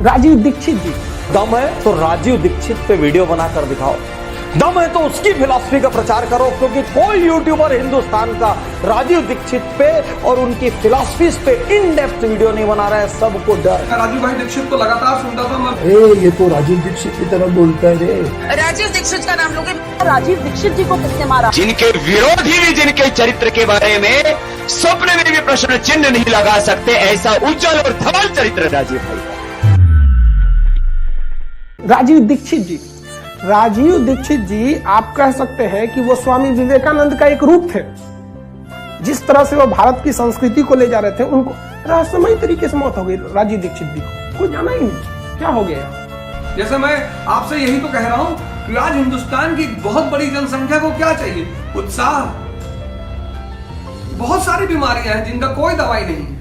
राजीव दीक्षित जी, दम है तो राजीव दीक्षित पे वीडियो बनाकर दिखाओ, दम है तो उसकी फिलॉसफी का प्रचार करो, क्योंकि कोई यूट्यूबर हिंदुस्तान का राजीव दीक्षित पे और उनकी फिलॉसफीज पे इन डेप्थ वीडियो नहीं बना रहा है। सबको डर है। राजीव भाई दीक्षित को लगातार सुनता था मैं। ये तो राजीव दीक्षित की तरह बोलता है रे। राजीव दीक्षित का नाम लोगे। राजीव दीक्षित जी को किसने मारा? जिनके विरोधी भी जिनके चरित्र के बारे में सपने में भी प्रश्न चिन्ह नहीं लगा सकते, ऐसा उज्जवल और धवल चरित्र राजीव भाई। राजीव दीक्षित जी, राजीव दीक्षित जी आप कह सकते हैं कि वो स्वामी विवेकानंद का एक रूप थे। जिस तरह से वो भारत की संस्कृति को ले जा रहे थे, उनको रहस्यमय तरीके से मौत हो गई राजीव दीक्षित जी को, कोई जाना ही नहीं क्या हो गया। जैसे मैं आपसे यही तो कह रहा हूं कि आज हिंदुस्तान की बहुत बड़ी जनसंख्या को क्या चाहिए? उत्साह। बहुत सारी बीमारियां हैं जिनका कोई दवाई नहीं है,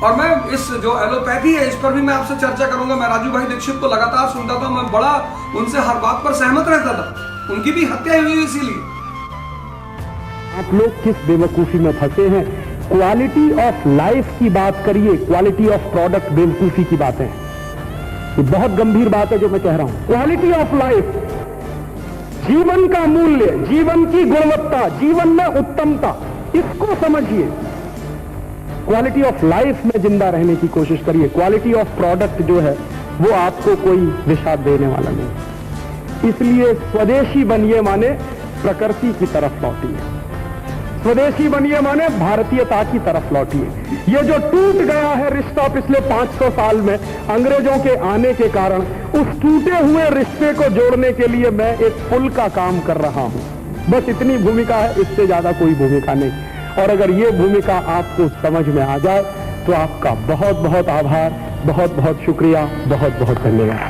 और मैं इस जो एलोपैथी है इस पर भी मैं आपसे चर्चा करूंगा। मैं राजीव भाई दीक्षित को लगातार सुनता था, मैं बड़ा उनसे हर बात पर सहमत रहता था। उनकी भी हत्या हुई इसीलिए। आप लोग किस बेवकूफी में फंसे हैं? क्वालिटी ऑफ लाइफ की बात करिए, क्वालिटी ऑफ प्रोडक्ट बेवकूफी की बातें हैं। ये बहुत गंभीर बात है जो मैं कह रहा हूं। क्वालिटी ऑफ लाइफ, जीवन का मूल्य, जीवन की गुणवत्ता, जीवन में उत्तमता, इसको समझिए। क्वालिटी ऑफ लाइफ में जिंदा रहने की कोशिश करिए। क्वालिटी ऑफ प्रोडक्ट जो है वो आपको कोई विषाद देने वाला नहीं। इसलिए स्वदेशी बनिए माने प्रकृति की तरफ लौटिए, स्वदेशी बनिए माने भारतीयता की तरफ लौटिए। ये जो टूट गया है रिश्ता पिछले 500 साल में अंग्रेजों के आने के कारण, उस टूटे हुए रिश्ते को जोड़ने के लिए मैं एक पुल का काम कर रहा हूं। बस इतनी भूमिका है, इससे ज्यादा कोई भूमिका नहीं। और अगर ये भूमिका आपको समझ में आ जाए तो आपका बहुत बहुत आभार, बहुत बहुत शुक्रिया, बहुत बहुत धन्यवाद।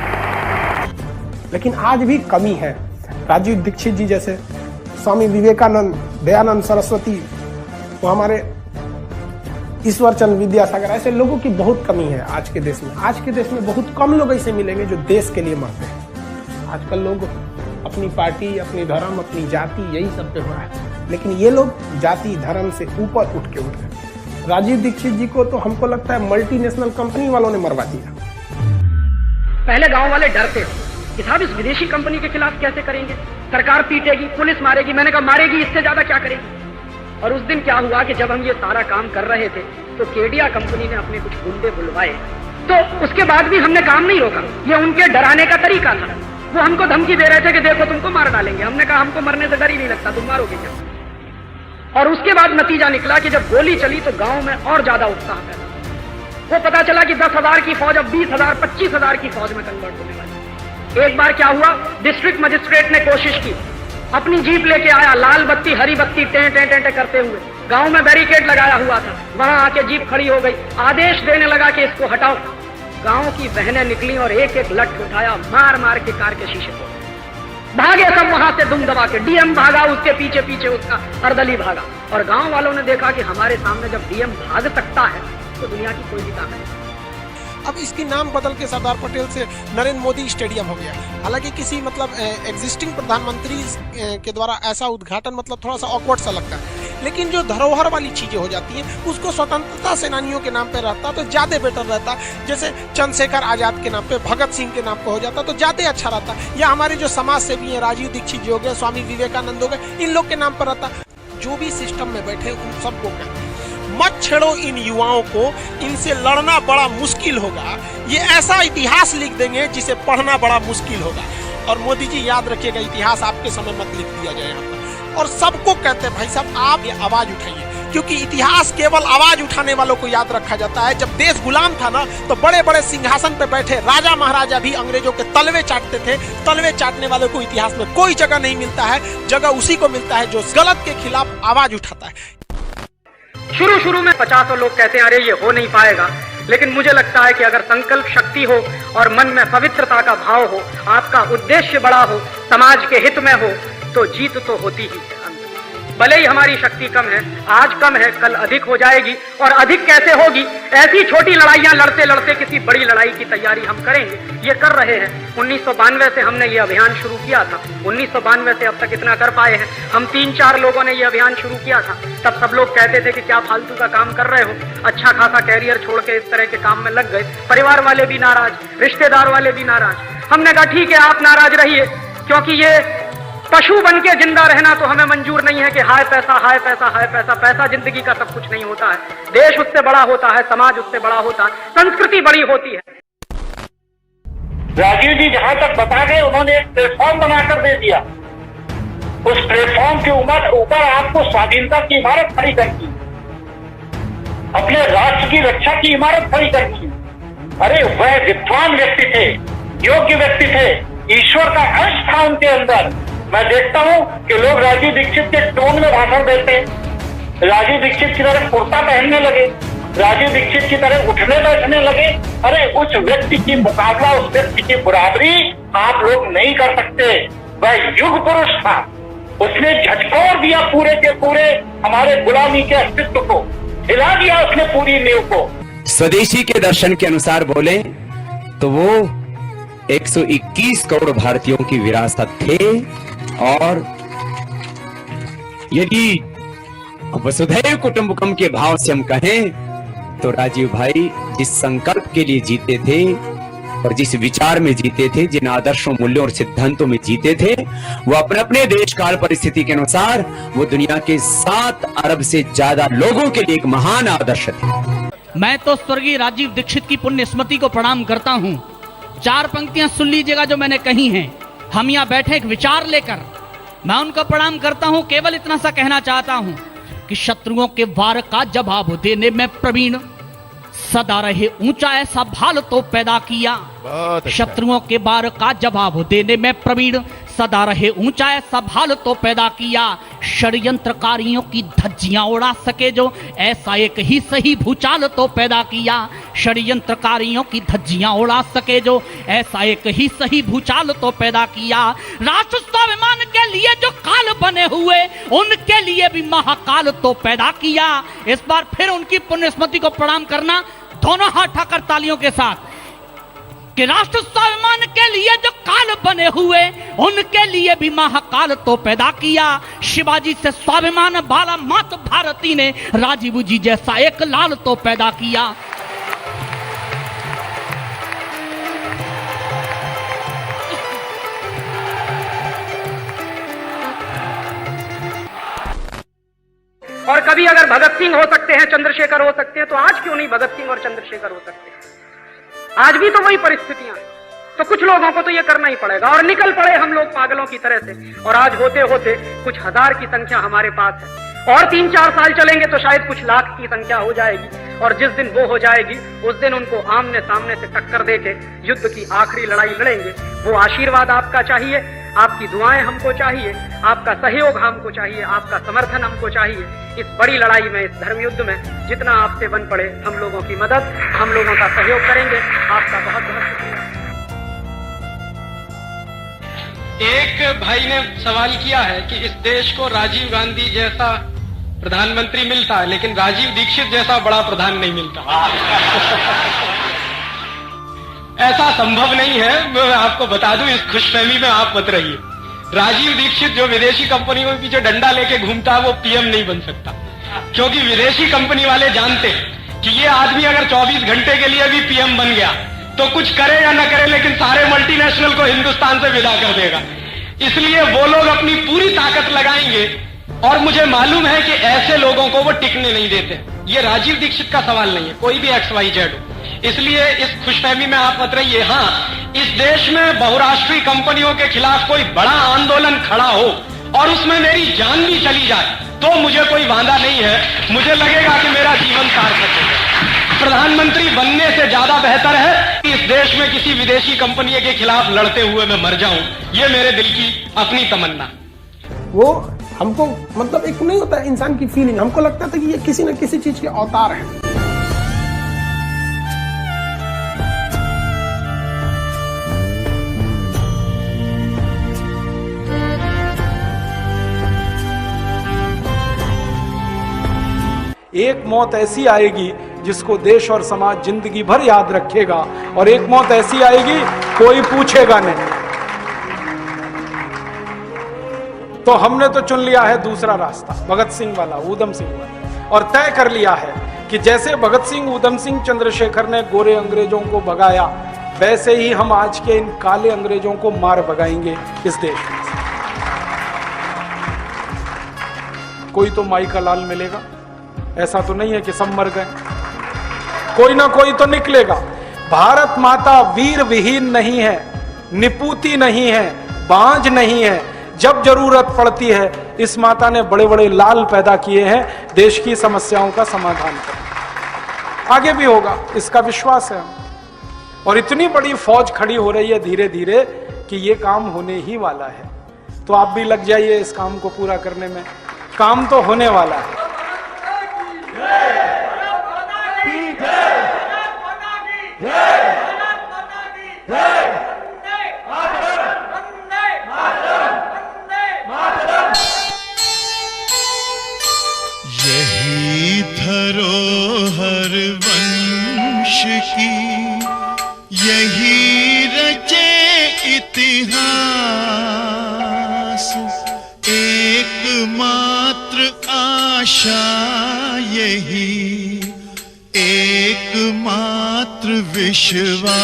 लेकिन आज भी कमी है। राजीव दीक्षित जी जैसे, स्वामी विवेकानंद, दयानंद सरस्वती, वो हमारे ईश्वरचंद विद्यासागर, ऐसे लोगों की बहुत कमी है आज के देश में। आज के देश में बहुत कम लोग ऐसे मिलेंगे जो देश के लिए मरते हैं। आजकल लोग अपनी पार्टी, अपनी धर्म, अपनी जाति, यही सब पे हो रहा है। लेकिन ये लोग जाति धर्म से ऊपर उठ गए। राजीव दीक्षित जी को तो हमको लगता है मल्टीनेशनल कंपनी वालों ने मरवा दिया। पहले गांव वाले डरते कि साहब इस विदेशी कंपनी के खिलाफ कैसे करेंगे, सरकार पीटेगी, पुलिस मारेगी। मैंने कहा मारेगी, इससे ज्यादा क्या करेगी। और उस दिन क्या हुआ कि जब हम ये सारा काम कर रहे थे तो केडिया कंपनी ने अपने कुछ गुंडे बुलवाए, तो उसके बाद भी हमने काम नहीं रोका। ये उनके डराने का तरीका था। वो हमको धमकी दे रहे थे कि देखो तुमको मार डालेंगे। हमने कहा हमको मरने से डर ही नहीं लगता, तुम मारोगे क्या। और उसके बाद नतीजा निकला कि जब गोली चली तो गांव में और ज्यादा उत्साह पैदा। वो पता चला कि 10,000 की फौज अब 20,000, 25,000 की फौज में कन्वर्ट होने वाली। एक बार क्या हुआ, डिस्ट्रिक्ट मजिस्ट्रेट ने कोशिश की, अपनी जीप लेके आया, लाल बत्ती हरी बत्ती टें टें टें टें करते हुए। गांव में बैरिकेड लगाया हुआ था, वहां आके जीप खड़ी हो गई, आदेश देने लगा कि इसको हटाओ। गांव की बहनें निकली और एक एक लठ उठाया, मार मार के कार के शीशे तोड़ भागे सब वहां से दुम दबा के। डीएम भागा, उसके पीछे पीछे उसका अर्दली भागा। और गांव वालों ने देखा कि हमारे सामने जब डीएम भाग सकता है तो दुनिया की कोई भी ताकत नहीं। अब इसकी नाम बदल के सरदार पटेल से नरेंद्र मोदी स्टेडियम हो गया। हालांकि किसी एग्जिस्टिंग प्रधानमंत्री के द्वारा ऐसा उद्घाटन थोड़ा सा ऑकवर्ड सा लगता है। लेकिन जो धरोहर वाली चीजें हो जाती हैं उसको स्वतंत्रता सेनानियों के नाम पे रहता तो ज्यादा बेटर रहता। जैसे चंद्रशेखर आजाद के नाम पे, भगत सिंह के नाम पे हो जाता तो ज्यादा अच्छा रहता। या हमारे जो समाज सेवी हैं, राजीव दीक्षित जी हो गए, स्वामी विवेकानंद हो गए, इन लोग के नाम पर रहता। जो भी सिस्टम में बैठे उन सबको कहते मत छेड़ो इन युवाओं को, इनसे लड़ना बड़ा मुश्किल होगा। ये ऐसा इतिहास लिख देंगे जिसे पढ़ना बड़ा मुश्किल होगा। और मोदी जी याद रखिएगा, इतिहास आपके समय मत लिख दिया जाए यहाँ पर। और सबको कहते हैं भाई साहब आप ये आवाज उठाइए, क्योंकि इतिहास केवल आवाज उठाने वालों को याद रखा जाता है। जब देश गुलाम था ना, तो बड़े बड़े सिंहासन पे बैठे राजा महाराजा भी अंग्रेजों के तलवे चाटते थे। तलवे चाटने वालों को इतिहास में कोई जगह नहीं मिलता है। जगह उसी को मिलता है जो गलत के खिलाफ आवाज उठाता है। शुरू में 50 लोग कहते हैं अरे ये हो नहीं पाएगा, लेकिन मुझे लगता है कि अगर संकल्प शक्ति हो और मन में पवित्रता का भाव हो, आपका उद्देश्य बड़ा हो, समाज के हित में हो, तो जीत तो होती ही है। भले ही हमारी शक्ति कम है, आज कम है, कल अधिक हो जाएगी। और अधिक कैसे होगी? ऐसी छोटी लड़ाइयां लड़ते लड़ते किसी बड़ी लड़ाई की तैयारी हम करेंगे, ये कर रहे हैं। 1992 से हमने ये अभियान शुरू किया था, 1992 से अब तक इतना कर पाए हैं। हम 3-4 लोगों ने ये अभियान शुरू किया था, तब सब लोग कहते थे कि क्या फालतू का काम कर रहे हो, अच्छा खासा कैरियर छोड़ के इस तरह के काम में लग गए। परिवार वाले भी नाराज, रिश्तेदार वाले भी नाराज। हमने कहा ठीक है, आप नाराज रहिए, क्योंकि ये पशु बन के जिंदा रहना तो हमें मंजूर नहीं है कि हाय पैसा, हाय पैसा, हाय पैसा। पैसा जिंदगी का सब कुछ नहीं होता है, देश उससे बड़ा होता है, समाज उससे बड़ा होता है, संस्कृति बड़ी होती है। राजीव जी जहां तक बता गए, उन्होंने एक प्लेटफॉर्म बनाकर दे दिया। उस प्लेटफॉर्म के ऊपर आपको स्वाधीनता की इमारत खड़ी करनी, अपने राष्ट्र की रक्षा की इमारत खड़ी करनी। अरे वह विद्वान व्यक्ति थे, योग्य व्यक्ति थे, ईश्वर का अंश था उनके अंदर। मैं देखता हूं कि लोग राजीव दीक्षित के टोन में भाषण देते हैं, राजीव दीक्षित की तरह कुर्ता पहनने लगे, राजीव दीक्षित की तरह उठने बैठने लगे। अरे उस व्यक्ति की मुकाबला, उस व्यक्ति की बराबरी आप लोग नहीं कर सकते। वह युग पुरुष था, उसने झटकोर दिया पूरे के पूरे हमारे गुलामी के अस्तित्व को, हिला दिया उसने पूरी नींव को। स्वदेशी के दर्शन के अनुसार बोले तो वो 121 करोड़ भारतीयों की विरासत थे। और यदि वसुधैव कुटुंबकम के भाव से हम कहें तो राजीव भाई जिस संकल्प के लिए जीते थे और जिस विचार में जीते थे, जिन आदर्शों, मूल्यों और सिद्धांतों में जीते थे, वो अपने अपने देश काल परिस्थिति के अनुसार वो दुनिया के 7 अरब से ज्यादा लोगों के लिए एक महान आदर्श थे। मैं तो स्वर्गीय राजीव दीक्षित की पुण्य स्मृति को प्रणाम करता हूं। 4 पंक्तियां सुन लीजिएगा जो मैंने कही हैं। हम यहाँ बैठे एक विचार लेकर, मैं उनको प्रणाम करता हूं। केवल इतना सा कहना चाहता हूं कि शत्रुओं के वार का जवाब देने में प्रवीण, सदा रहे ऊंचा ऐसा भाल तो पैदा किया। शत्रुओं के वार का जवाब देने में प्रवीण, सदा रहे ऊंचा ऐसा भाल तो पैदा किया। षड्यंत्रकारियों की धज्जियां उड़ा सके जो, ऐसा एक ही सही भूचाल तो पैदा किया। षड्यंत्रकारियों की धज्जियां उड़ा सके जो, ऐसा एक ही सही भूचाल तो पैदा किया। राष्ट्र स्वाभिमान के लिए जो काल बने हुए, उनके लिए भी महाकाल तो पैदा किया। इस बार फिर उनकी पुण्य स्मृति को प्रणाम करना, दोनों हाथ उठाकर तालियों के साथ, कि राष्ट्र स्वाभिमान के लिए जो काल बने हुए, उनके लिए भी महाकाल तो पैदा किया। शिवाजी से स्वाभिमान वाला मात भारती ने राजीव जी जैसा एक लाल तो पैदा किया। और कभी अगर भगत सिंह हो सकते हैं, चंद्रशेखर हो सकते हैं, तो आज क्यों नहीं भगत सिंह और चंद्रशेखर हो सकते हैं? आज भी तो वही परिस्थितियां हैं। तो कुछ लोगों को तो ये करना ही पड़ेगा, और निकल पड़े हम लोग पागलों की तरह से। और आज होते होते कुछ हजार की संख्या हमारे पास है, और 3-4 साल चलेंगे तो शायद कुछ लाख की संख्या हो जाएगी। और जिस दिन वो हो जाएगी, उस दिन उनको आमने सामने से टक्कर देके युद्ध की आखिरी लड़ाई लड़ेंगे। वो आशीर्वाद आपका चाहिए, आपकी दुआएं हमको चाहिए, आपका सहयोग हमको चाहिए, आपका समर्थन हमको चाहिए। इस बड़ी लड़ाई में, इस धर्म युद्ध में जितना आपसे बन पड़े हम लोगों की मदद, हम लोगों का सहयोग करेंगे। आपका बहुत बहुत शुक्रिया। एक भाई ने सवाल किया है कि इस देश को राजीव गांधी जैसा प्रधानमंत्री मिलता है, लेकिन राजीव दीक्षित जैसा बड़ा प्रधान नहीं मिलता। ऐसा संभव नहीं है। मैं आपको बता दूं, इस खुशफहमी में आप मत रहिए। राजीव दीक्षित जो विदेशी कंपनियों के पीछे डंडा लेके घूमता है, वो पीएम नहीं बन सकता, क्योंकि विदेशी कंपनी वाले जानते हैं कि ये आदमी अगर 24 घंटे के लिए भी पीएम बन गया तो कुछ करे या न करे, लेकिन सारे मल्टीनेशनल को हिंदुस्तान से विदा कर देगा। इसलिए वो लोग अपनी पूरी ताकत लगाएंगे, और मुझे मालूम है कि ऐसे लोगों को वो टिकने नहीं देते। ये राजीव दीक्षित का सवाल नहीं है, कोई भी XYZ हो। इसलिए इस खुशफहमी में आप मत रहिए। हाँ, इस देश में बहुराष्ट्रीय कंपनियों के खिलाफ कोई बड़ा आंदोलन खड़ा हो और उसमें मेरी जान भी चली जाए तो मुझे कोई वांदा नहीं है। मुझे लगेगा कि मेरा जीवन सार्थक है। प्रधानमंत्री बनने से ज्यादा बेहतर है कि इस देश में किसी विदेशी कंपनी के खिलाफ लड़ते हुए मैं मर जाऊं। ये मेरे दिल की अपनी तमन्ना। वो हमको मतलब एक नहीं होता इंसान की फीलिंग, हमको लगता था कि ये किसी न किसी चीज के अवतार हैं। एक मौत ऐसी आएगी जिसको देश और समाज जिंदगी भर याद रखेगा, और एक मौत ऐसी आएगी कोई पूछेगा नहीं। तो हमने तो चुन लिया है दूसरा रास्ता, भगत सिंह वाला, ऊधम सिंह वाला, और तय कर लिया है कि जैसे भगत सिंह, ऊधम सिंह, चंद्रशेखर ने गोरे अंग्रेजों को भगाया, वैसे ही हम आज के इन काले अंग्रेजों को मार भगाएंगे इस देश में। कोई तो माई का लाल मिलेगा, ऐसा तो नहीं है कि सब मर गए, कोई ना कोई तो निकलेगा। भारत माता वीर विहीन नहीं है, निपुती नहीं है, बांझ नहीं है। जब जरूरत पड़ती है इस माता ने बड़े बड़े लाल पैदा किए हैं देश की समस्याओं का समाधान करने। आगे भी होगा, इसका विश्वास है। और इतनी बड़ी फौज खड़ी हो रही है धीरे धीरे कि ये काम होने ही वाला है। तो आप भी लग जाइए इस काम को पूरा करने में, काम तो होने वाला है। यही धरोहर वंश की, यही रचे इतिहास, एकमात्र आशा यही, एकमात्र विश्वास,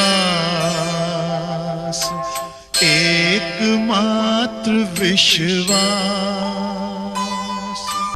एकमात्र विश्वास।